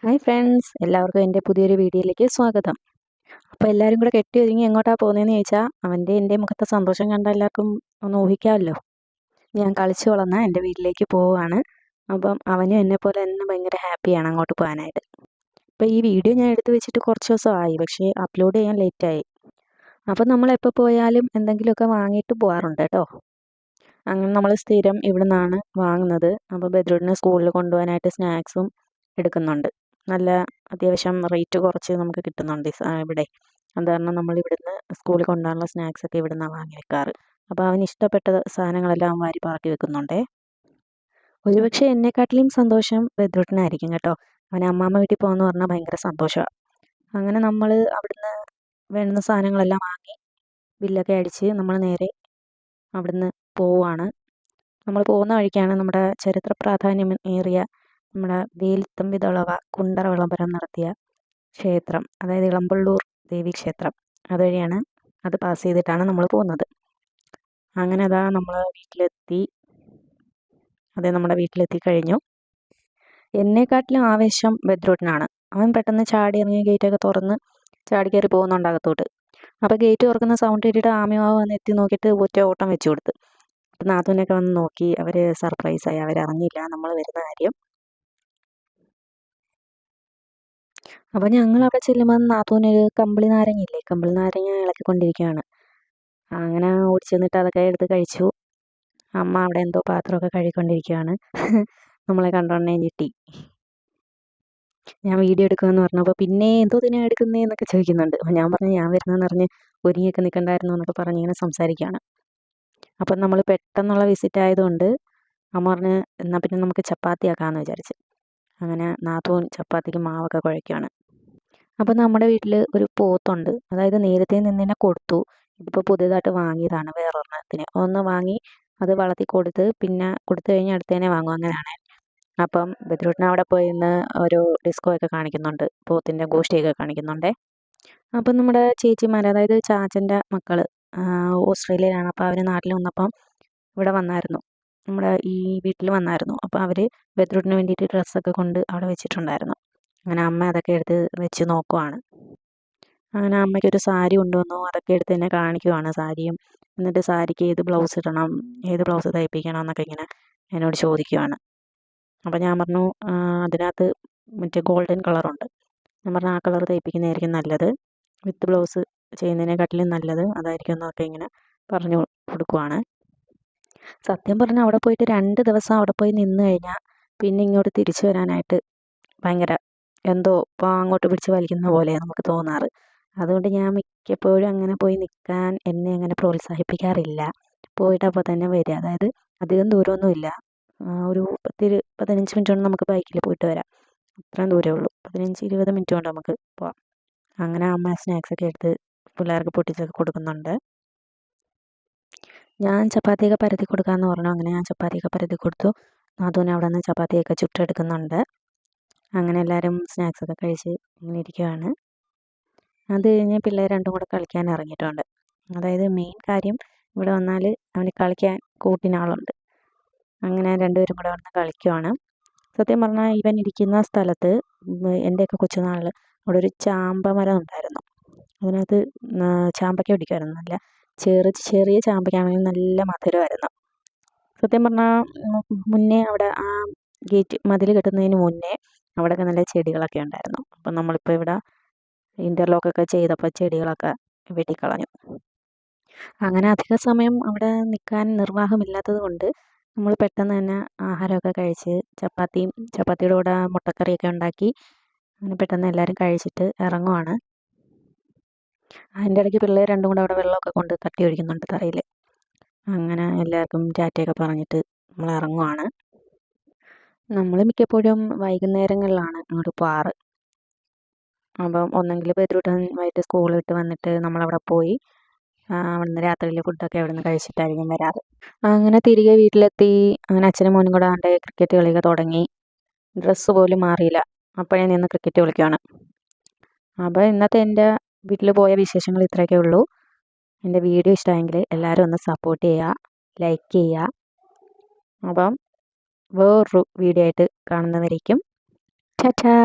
Hi friends, എല്ലാവർക്കും എൻ്റെ പുതിയൊരു വീഡിയോയിലേക്ക് സ്വാഗതം. അപ്പോൾ എല്ലാവരും കൂടെ കെട്ടി ഒരുങ്ങി എങ്ങോട്ടാണ് പോകുന്നതെന്ന് ചോദിച്ചാൽ എൻ്റെ മുഖത്തെ സന്തോഷം കണ്ട എല്ലാവർക്കും ഒന്ന് ഊഹിക്കാമല്ലോ. ഞാൻ കളിച്ചു വളർന്ന എൻ്റെ വീട്ടിലേക്ക് പോവുകയാണ്. അപ്പം അവനും എന്നെപ്പോലെ തന്നെ ഭയങ്കര ഹാപ്പിയാണ് അങ്ങോട്ട് പോകാനായിട്ട്. അപ്പോൾ ഈ വീഡിയോ ഞാൻ എടുത്ത് വെച്ചിട്ട് കുറച്ച് ദിവസമായി, പക്ഷേ അപ്ലോഡ് ചെയ്യാൻ ലേറ്റായി. അപ്പം നമ്മളെപ്പോൾ പോയാലും എന്തെങ്കിലുമൊക്കെ വാങ്ങിയിട്ട് പോകാറുണ്ട് കേട്ടോ. അങ്ങനെ നമ്മൾ സ്ഥിരം ഇവിടെ നിന്നാണ് വാങ്ങുന്നത്. അപ്പോൾ ബദ്രൂട്ടിനെ സ്കൂളിൽ കൊണ്ടുപോകാനായിട്ട് സ്നാക്സും എടുക്കുന്നുണ്ട്. നല്ല അത്യാവശ്യം റേറ്റ് കുറച്ച് നമുക്ക് കിട്ടുന്നുണ്ട് ഇവിടെ. അത് കാരണം നമ്മൾ ഇവിടുന്ന് സ്കൂളിൽ കൊണ്ടുപോകാനുള്ള സ്നാക്സൊക്കെ ഇവിടെ നിന്നാണ് വാങ്ങി വെക്കാറ്. അപ്പോൾ അവന് ഇഷ്ടപ്പെട്ട സാധനങ്ങളെല്ലാം വാരി പറക്കി വെക്കുന്നുണ്ടേ. ഒരുപക്ഷെ എന്നെക്കാട്ടിലും സന്തോഷം ബദ്രൂട്ടിനായിരിക്കും കേട്ടോ. അവൻ അമ്മാമ്മ വീട്ടിൽ പോകുമെന്ന് പറഞ്ഞാൽ ഭയങ്കര സന്തോഷമാണ്. അങ്ങനെ നമ്മൾ അവിടുന്ന് വേണ്ടുന്ന സാധനങ്ങളെല്ലാം വാങ്ങി ബില്ലൊക്കെ അടിച്ച് നമ്മൾ നേരെ അവിടുന്ന് പോവുകയാണ്. നമ്മൾ പോകുന്ന വഴിക്കാണ് നമ്മുടെ ചരിത്ര പ്രാധാന്യം ഏറിയ നമ്മുടെ വേലുത്തമ്പി ദളവ കുണ്ടറ വിളംബരം നടത്തിയ ക്ഷേത്രം, അതായത് ഇളമ്പള്ളൂർ ദേവി ക്ഷേത്രം. അതുവഴിയാണ്, അത് പാസ് ചെയ്തിട്ടാണ് നമ്മൾ പോകുന്നത്. അങ്ങനെ അതാ നമ്മൾ വീട്ടിലെത്തി. നമ്മുടെ വീട്ടിലെത്തി കഴിഞ്ഞു. എന്നെക്കാട്ടിലും ആവേശം ബദ്രൂട്ടിനാണ്. അവൻ പെട്ടെന്ന് ചാടി ഇറങ്ങി ഗേറ്റൊക്കെ തുറന്ന് ചാടി കയറി പോകുന്നുണ്ട് അകത്തോട്ട്. അപ്പോൾ ഗേറ്റ് തുറക്കുന്ന സൗണ്ട് കേട്ടിട്ട് ആമിമാവ് വന്ന് എത്തി നോക്കിയിട്ട് ഒറ്റ ഓട്ടം വെച്ച് കൊടുത്ത്. അപ്പം നാത്തൂനൊക്കെ വന്ന് നോക്കി. അവർ സർപ്രൈസായി, അവരറിഞ്ഞില്ല നമ്മൾ വരുന്ന കാര്യം. അപ്പോൾ ഞങ്ങൾ അവിടെ ചെല്ലുമ്പോൾ നാത്തൂനൊരു കമ്പിളി നാരങ്ങയില്ലേ, കമ്പിളി നാരങ്ങ ഇളക്കിക്കൊണ്ടിരിക്കുകയാണ്. അങ്ങനെ ഓടി ചെന്നിട്ട് അതൊക്കെ എടുത്ത് കഴിച്ചു. അമ്മ അവിടെ എന്തോ പാത്രമൊക്കെ കഴുകിക്കൊണ്ടിരിക്കുകയാണ്. നമ്മളെ കണ്ടോണ്ടേ ഞെട്ടി. ഞാൻ വീഡിയോ എടുക്കുമെന്ന് പറഞ്ഞപ്പോൾ പിന്നെ എന്തോ ഇതിനാണ് എടുക്കുന്നതെന്നൊക്കെ ചോദിക്കുന്നുണ്ട്. അപ്പോൾ ഞാൻ പറഞ്ഞു ഞാൻ വരുന്നതെന്ന് പറഞ്ഞ് ഒരുങ്ങിയൊക്കെ നിൽക്കണ്ടായിരുന്നു എന്നൊക്കെ പറഞ്ഞ് ഇങ്ങനെ സംസാരിക്കുകയാണ്. അപ്പം നമ്മൾ പെട്ടെന്നുള്ള വിസിറ്റ് ആയതുകൊണ്ട് അമ്മ പറഞ്ഞ് എന്നാൽ പിന്നെ നമുക്ക് ചപ്പാത്തി ആക്കാമെന്ന് വിചാരിച്ച്. അങ്ങനെ നാത്തൂൻ ചപ്പാത്തിക്ക് മാവൊക്കെ കുഴയ്ക്കുകയാണ്. അപ്പോൾ നമ്മുടെ വീട്ടിൽ ഒരു പോത്തുണ്ട്. അതായത് നേരത്തെ നിന്നെ കൊടുത്തു. ഇതിപ്പോൾ പുതിയതായിട്ട് വാങ്ങിയതാണ് വേറൊരെണ്ണത്തിന്. ഒന്ന് വാങ്ങി അത് വളർത്തി കൊടുത്ത് പിന്നെ കൊടുത്തു കഴിഞ്ഞാൽ അടുത്തതിനെ വാങ്ങും, അങ്ങനെയാണ്. അപ്പം ബദ്രൂട്ടിനെ അവിടെ പോയി നിന്ന് ഒരു ഡിസ്കോ ഒക്കെ കാണിക്കുന്നുണ്ട്, പോത്തിൻ്റെ ഗോഷ്ടിയൊക്കെ കാണിക്കുന്നുണ്ടേ. അപ്പം നമ്മുടെ ചേച്ചിമാർ, അതായത് ചാച്ചൻ്റെ മക്കൾ ഓസ്ട്രേലിയയിലാണ്. അപ്പോൾ അവർ നാട്ടിൽ വന്നപ്പം ഇവിടെ വന്നായിരുന്നു, നമ്മുടെ ഈ വീട്ടിൽ വന്നായിരുന്നു. അപ്പോൾ അവർ ബദ്രൂട്ടിന് വേണ്ടിയിട്ട് ഡ്രസ്സൊക്കെ കൊണ്ട് അവിടെ വെച്ചിട്ടുണ്ടായിരുന്നു. അങ്ങനെ അമ്മ അതൊക്കെ എടുത്ത് വെച്ച് നോക്കുവാണ്. അങ്ങനെ അമ്മയ്ക്കൊരു സാരി കൊണ്ടുവന്നു, അതൊക്കെ എടുത്ത് എന്നെ കാണിക്കുവാണ് സാരിയും. എന്നിട്ട് സാരിക്ക് ഏത് ബ്ലൗസ് ഇടണം, ഏത് ബ്ലൗസ് തയ്പ്പിക്കണം എന്നൊക്കെ ഇങ്ങനെ എന്നോട് ചോദിക്കുവാണ്. അപ്പോൾ ഞാൻ പറഞ്ഞു അതിനകത്ത് മറ്റേ ഗോൾഡൻ കളറുണ്ട്. ഞാൻ പറഞ്ഞു ആ കളർ തയ്പ്പിക്കുന്നതായിരിക്കും നല്ലത്, വിത്ത് ബ്ലൗസ് ചെയ്യുന്നതിനെക്കാട്ടിലും നല്ലത് അതായിരിക്കും എന്നൊക്കെ ഇങ്ങനെ പറഞ്ഞു കൊടുക്കുവാണ്. സത്യം പറഞ്ഞാൽ അവിടെ പോയിട്ട് 2 ദിവസം അവിടെ പോയി നിന്ന് കഴിഞ്ഞാൽ പിന്നെ ഇങ്ങോട്ട് തിരിച്ചു വരാനായിട്ട് ഭയങ്കര എന്തോ ഇപ്പോൾ അങ്ങോട്ട് പിടിച്ച് വലിക്കുന്ന പോലെ നമുക്ക് തോന്നാറ്. അതുകൊണ്ട് ഞാൻ മിക്കപ്പോഴും അങ്ങനെ പോയി നിൽക്കാൻ എന്നെ അങ്ങനെ പ്രോത്സാഹിപ്പിക്കാറില്ല. പോയിട്ട് അപ്പോൾ തന്നെ വരിക. അതായത് അധികം ദൂരമൊന്നുമില്ല, ഒരു 10-15 മിനിറ്റ് കൊണ്ട് നമുക്ക് ബൈക്കിൽ പോയിട്ട് വരാം. അത്രയും ദൂരമേ ഉള്ളൂ. 15-20 മിനിറ്റ് കൊണ്ട് നമുക്ക് പോവാം. അങ്ങനെ അമ്മ സ്നാക്സൊക്കെ എടുത്ത് പിള്ളേർക്ക് പൊട്ടിച്ചൊക്കെ കൊടുക്കുന്നുണ്ട്. ഞാൻ ചപ്പാത്തിയൊക്കെ പരത്തി കൊടുക്കാമെന്ന് പറഞ്ഞു. അങ്ങനെ ഞാൻ ചപ്പാത്തിയൊക്കെ പരത്തി കൊടുത്തു. നാത്തൂന് അവിടെ നിന്ന് ചപ്പാത്തിയൊക്കെ ചുട്ടെടുക്കുന്നുണ്ട്. അങ്ങനെ എല്ലാവരും സ്നാക്സൊക്കെ കഴിച്ച് ഇങ്ങനെ ഇരിക്കുകയാണ്. അത് കഴിഞ്ഞ് പിള്ളേർ രണ്ടും കൂടെ കളിക്കാൻ ഇറങ്ങിയിട്ടുണ്ട്. അതായത് മെയിൻ കാര്യം ഇവിടെ വന്നാൽ അവന് കളിക്കാൻ കൂട്ടിനാളുണ്ട്. അങ്ങനെ രണ്ടുപേരും കൂടെ വന്ന് കളിക്കുവാണ്. സത്യം പറഞ്ഞാൽ ഇവൻ ഇരിക്കുന്ന സ്ഥലത്ത് എൻ്റെയൊക്കെ കൊച്ചുനാളിൽ അവിടെ ഒരു ചാമ്പ മരം ഉണ്ടായിരുന്നു. അതിനകത്ത് ചാമ്പയ്ക്ക പിടിക്കുമായിരുന്നു. നല്ല ചെറിയ ചാമ്പയ്ക്കാണെങ്കിൽ നല്ല മധുരമായിരുന്നു. സത്യം പറഞ്ഞാൽ മുന്നേ അവിടെ ആ ഗേറ്റ് മതിൽ കെട്ടുന്നതിന് മുന്നേ അവിടെയൊക്കെ നല്ല ചെടികളൊക്കെ ഉണ്ടായിരുന്നു. അപ്പം നമ്മളിപ്പോൾ ഇവിടെ ഇൻ്റർലോക്കൊക്കെ ചെയ്തപ്പോൾ ചെടികളൊക്കെ വെട്ടിക്കളഞ്ഞു. അങ്ങനെ അധിക സമയം അവിടെ നിൽക്കാൻ നിർവാഹമില്ലാത്തത് കൊണ്ട് നമ്മൾ പെട്ടെന്ന് തന്നെ ആഹാരമൊക്കെ കഴിച്ച് ചപ്പാത്തിയുടെ കൂടെ മുട്ടക്കറിയൊക്കെ ഉണ്ടാക്കി അങ്ങനെ പെട്ടെന്ന് എല്ലാവരും കഴിച്ചിട്ട് ഇറങ്ങുവാണ്. അതിൻ്റെ ഇടയ്ക്ക് പിള്ളേർ രണ്ടും കൂടെ അവിടെ വെള്ളമൊക്കെ കൊണ്ട് തട്ടി ഒഴിക്കുന്നുണ്ട് തറയിൽ. അങ്ങനെ എല്ലാവർക്കും ടാറ്റയൊക്കെ പറഞ്ഞിട്ട് നമ്മൾ ഇറങ്ങുവാണ്. നമ്മൾ മിക്കപ്പോഴും വൈകുന്നേരങ്ങളിലാണ് അങ്ങോട്ട് പോകാറ്. അപ്പം ഒന്നെങ്കിൽ ബദ്രൂട്ടൻ വൈകിട്ട് സ്കൂൾ വിട്ട് വന്നിട്ട് നമ്മളവിടെ പോയി അവിടുന്ന് രാത്രിയിലെ ഫുഡൊക്കെ അവിടെ നിന്ന് കഴിച്ചിട്ടായിരിക്കും വരാറ്. അങ്ങനെ തിരികെ വീട്ടിലെത്തി. അങ്ങനെ അച്ഛനും മോനും കൂടെ ആണ്ട് ക്രിക്കറ്റ് കളിയൊക്കെ തുടങ്ങി. ഡ്രസ്സ് പോലും മാറിയില്ല, അപ്പോഴേ നിന്ന് ക്രിക്കറ്റ് കളിക്കുകയാണ്. അപ്പോൾ ഇന്നത്തെ എൻ്റെ വീട്ടിൽ പോയ വിശേഷങ്ങൾ ഇത്രയൊക്കെ ഉള്ളൂ. എൻ്റെ വീഡിയോ ഇഷ്ടമായെങ്കിൽ എല്ലാവരും ഒന്ന് സപ്പോർട്ട് ചെയ്യുക, ലൈക്ക് ചെയ്യുക. അപ്പം വേറൊരു വീഡിയോ ആയിട്ട് കാണുന്നവരേക്കും ടാറ്റാ.